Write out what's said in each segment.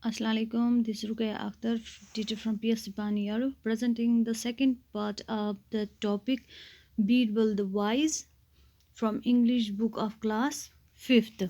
Assalamu alaikum. This is Ruqayya Akhtar, teacher from PSC Paniyaru, presenting the second part of the topic Birbal the Wise from English Book of Class 5th.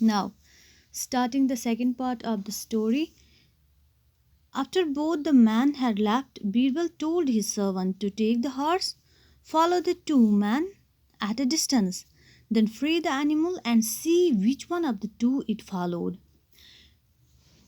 Now, starting the second part of the story, after both the men had left, Birbal told his servant to take the horse, follow the two men at a distance, then free the animal and see which one of the two it followed.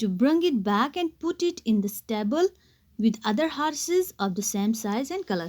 to bring it back and put it in the stable with other horses of the same size and color.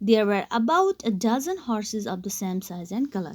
There were about a dozen horses of the same size and color.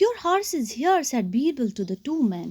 Your horse is here, said Birbal to the two men.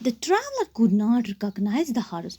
The traveler could not recognize the horse.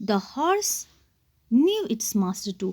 The horse knew its master too.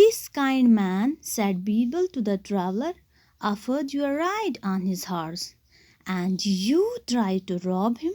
This kind man, said Birbal to the traveler, offered you a ride on his horse, and you tried to rob him.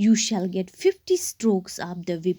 You shall get 50 strokes of the whip.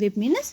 Whip means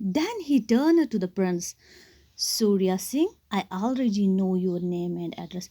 Then he turned to the prince. Surya Singh, I already know your name and address.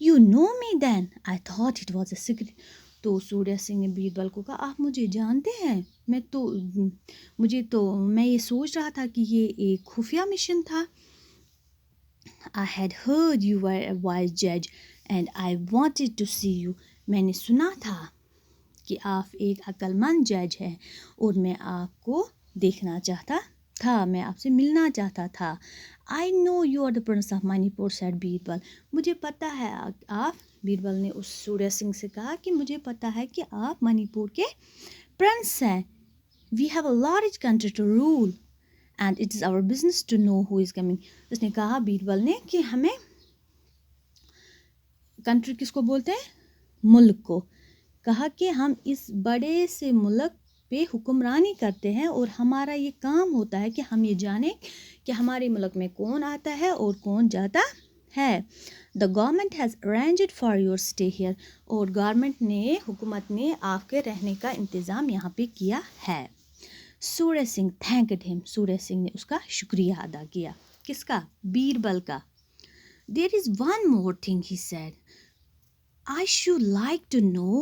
You know me then? I thought it was a secret. تو سوریا سنگھ نے بیربل کو کہا آپ مجھے جانتے ہیں، میں یہ سوچ رہا تھا کہ یہ ایک خفیہ مشن تھا. I had heard you were a wise judge and I wanted to see you. میں نے سنا تھا کہ آپ ایک عقل مند جج ہیں اور میں آپ کو دیکھنا چاہتا تھا، میں آپ سے ملنا چاہتا تھا. I know you are the prince of Manipur, said Birbal. مجھے پتہ ہے آپ، بیربل نے اس سوریا سنگھ سے کہا کہ مجھے پتہ ہے کہ آپ منی پور کے پرنس ہیں. We have a large country to rule and it is our business to know who is coming. اس نے کہا بیربل نے کہ ہمیں کنٹری کس کو بولتے ہیں؟ ملک کو. کہا کہ ہم اس بڑے سے ملک پہ حکمرانی کرتے ہیں اور ہمارا یہ کام ہوتا ہے کہ ہم یہ جانیں کہ ہمارے ملک میں کون آتا ہے اور کون جاتا ہے. The government has arranged for your stay here. اور حکومت نے آپ کے رہنے کا انتظام یہاں پہ کیا ہے. سوریا سنگھ thanked him. سوریا سنگھ نے اس کا شکریہ ادا کیا. کس کا؟ بیربل کا. There is one more thing, he said. I should like to know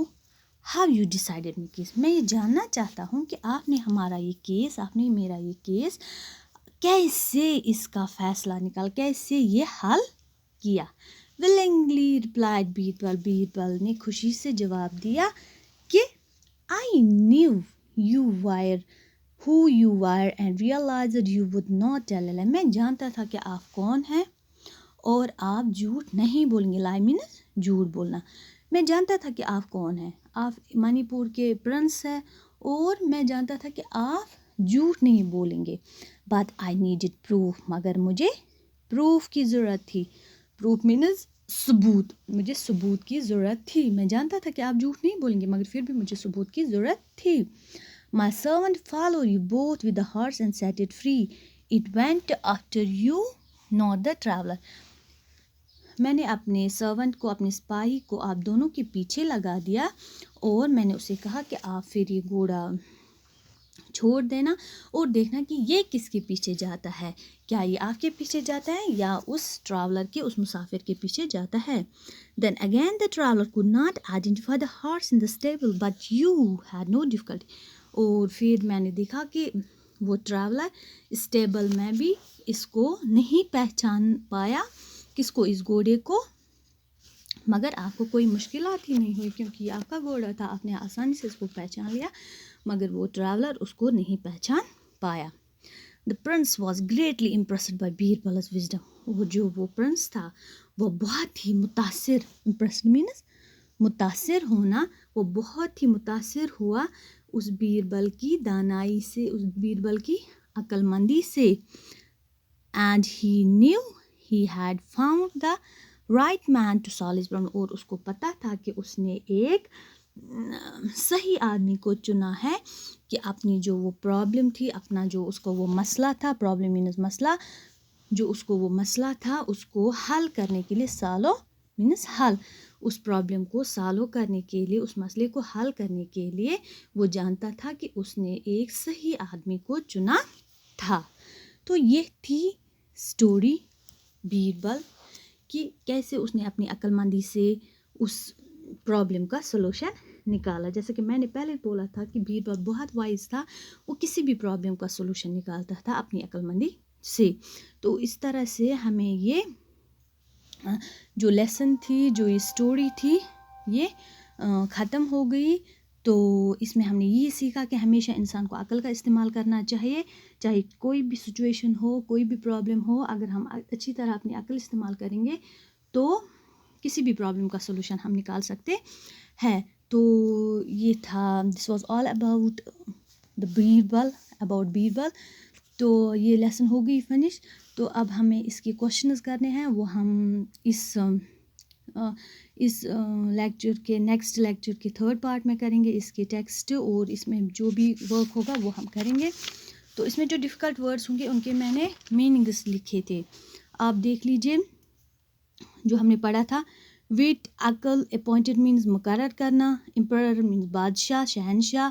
how you decided my case. میں یہ جاننا چاہتا ہوں کہ آپ نے میرا یہ کیس کیسے اس کا فیصلہ کیسے یہ حل کیا. Willingly replied Birbal. بیربل نے خوشی سے جواب دیا کہ I knew you were who you were and realized you would not tell a lie. میں جانتا تھا کہ آپ کون ہیں اور آپ جھوٹ نہیں بولیں گے. lie means جھوٹ بولنا. میں جانتا تھا کہ آپ کون ہیں، آپ منی پور کے پرنس ہیں اور میں جانتا تھا کہ آپ جھوٹ نہیں بولیں گے. But I needed proof. مگر مجھے پروف کی ضرورت تھی. پروف means ثبوت. مجھے ثبوت کی ضرورت تھی. میں جانتا تھا کہ آپ جھوٹ نہیں بولیں گے مگر پھر بھی مجھے ثبوت کی ضرورت تھی. My servant followed you both with the horse and set it free. It went after you, not the traveler. میں نے اپنے سرونٹ کو، اپنے سپاہی کو آپ دونوں کے پیچھے لگا دیا اور میں نے اسے کہا کہ آپ پھر یہ گھوڑا چھوڑ دینا اور دیکھنا کہ یہ کس کے پیچھے جاتا ہے، کیا یہ آپ کے پیچھے جاتا ہے یا اس ٹریولر کے، اس مسافر کے پیچھے جاتا ہے. Then again the traveler could not identify the horse in the stable, but you had no difficulty. اور پھر میں نے دیکھا کہ وہ ٹریولر اسٹیبل میں بھی اس کو نہیں پہچان پایا، کس کو؟ اس گھوڑے کو. مگر آپ کو کوئی مشکلات ہی نہیں ہوئی کیونکہ یہ آپ کا گھوڑا تھا، آپ نے آسانی سے اس کو پہچان لیا، مگر وہ ٹریولر اس کو نہیں پہچان پایا. The prince was greatly impressed by Birbal's wisdom. وہ پرنس تھا وہ بہت ہی متاثر، impressed means متاثر ہونا، وہ بہت ہی متاثر ہوا اس بیربل کی دانائی سے، اس بیربل کی عقل مندی سے. And he knew he had found the right man to solve his problem. اور اس کو پتہ تھا کہ اس نے ایک صحیح آدمی کو چنا ہے کہ اپنی جو وہ پرابلم تھی، اپنا جو اس کو وہ مسئلہ تھا، پرابلم مینز مسئلہ، جو اس کو وہ مسئلہ تھا اس کو حل کرنے کے لیے، سالو مینز حل، اس پرابلم کو سالو کرنے کے لیے، اس مسئلے کو حل کرنے کے لیے وہ جانتا تھا کہ اس نے ایک صحیح آدمی کو چنا تھا. تو یہ تھی سٹوری بیربل کہ کیسے اس نے اپنی عقل مندی سے اس پرابلم کا سلوشن نکالا. جیسے کہ میں نے پہلے بولا تھا کہ بیربل بہت وائز تھا، وہ کسی بھی پرابلم کا سلوشن نکالتا تھا اپنی عقل مندی سے. تو اس طرح سے ہمیں یہ جو لیسن تھی، جو یہ سٹوری تھی، یہ ختم ہو گئی. تو اس میں ہم نے یہ سیکھا کہ ہمیشہ انسان کو عقل کا استعمال کرنا چاہیے، چاہے کوئی بھی سچویشن ہو، کوئی بھی پرابلم ہو، اگر ہم اچھی طرح اپنی عقل استعمال کریں گے تو کسی بھی پرابلم کا سلوشن ہم نکال سکتے ہیں. تو یہ تھا، this was all about the Birbal. تو یہ لیسن ہو گئی فنش. تو اب ہمیں اس کے کوشچنز کرنے ہیں، وہ ہم اس لیکچر کے نیکسٹ لیکچر کے تھرڈ پارٹ میں کریں گے، اس کے ٹیکسٹ اور اس میں جو بھی ورک ہوگا وہ ہم کریں گے. تو اس میں جو ڈیفیکلٹ ورڈز ہوں گے ان کے میں نے میننگز لکھے تھے، آپ دیکھ لیجئے. جو ہم نے پڑھا تھا، وٹ عقل، اپوائنٹڈ مینز مقرر کرنا، امپرر مینز بادشاہ، شہنشاہ،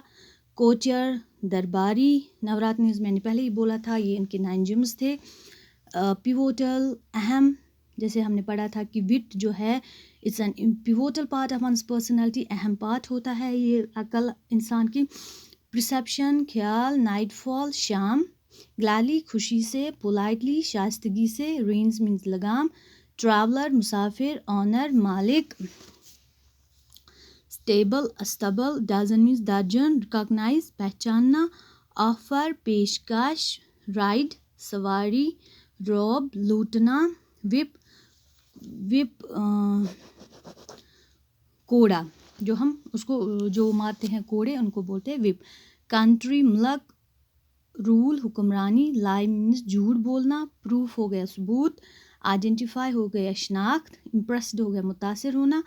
کوچر درباری، نورات مینز میں نے پہلے ہی بولا تھا یہ ان کے 9 جمز تھے. پیوٹل اہم، جیسے ہم نے پڑھا تھا کہ وٹ جو ہے it's an pivotal part of one's personality. اہم پارٹ ہوتا ہے یہ عقل انسان کی. پرسیپشن خیال. نائٹ فال شام. گلیڈلی خوشی سے. پولائٹلی شائستگی سے. رینز مینز لگام. ٹریولر مسافر. آنر مالک. Stable stable. ڈزن مینز درجن. ریکاگنائز پہچاننا. آفر پیشکش. رائڈ سواری. روب لوٹنا. وپ وپ کوڑا جو ہم اس کو جو مارتے ہیں کوڑے ان کو بولتے ہیں وپ. کنٹری ملک. رول حکمرانی. لائی مینز جھوٹ بولنا. پروف ہو گیا ثبوت. آئیڈینٹیفائی ہو گیا شناخت. امپریسڈ ہو گیا متاثر ہونا.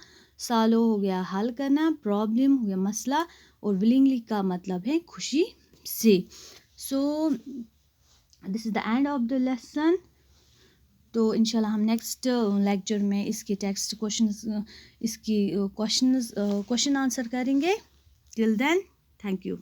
سالو ہو گیا حل کرنا. پرابلم ہو گیا مسئلہ. اور ولنگلی کا مطلب ہے خوشی سے. So this is the end of the lesson. تو انشاءاللہ ہم نیکسٹ لیکچر میں اس کے ٹیکسٹ کوشچن آنسر کریں گے. ٹل دین تھینک یو.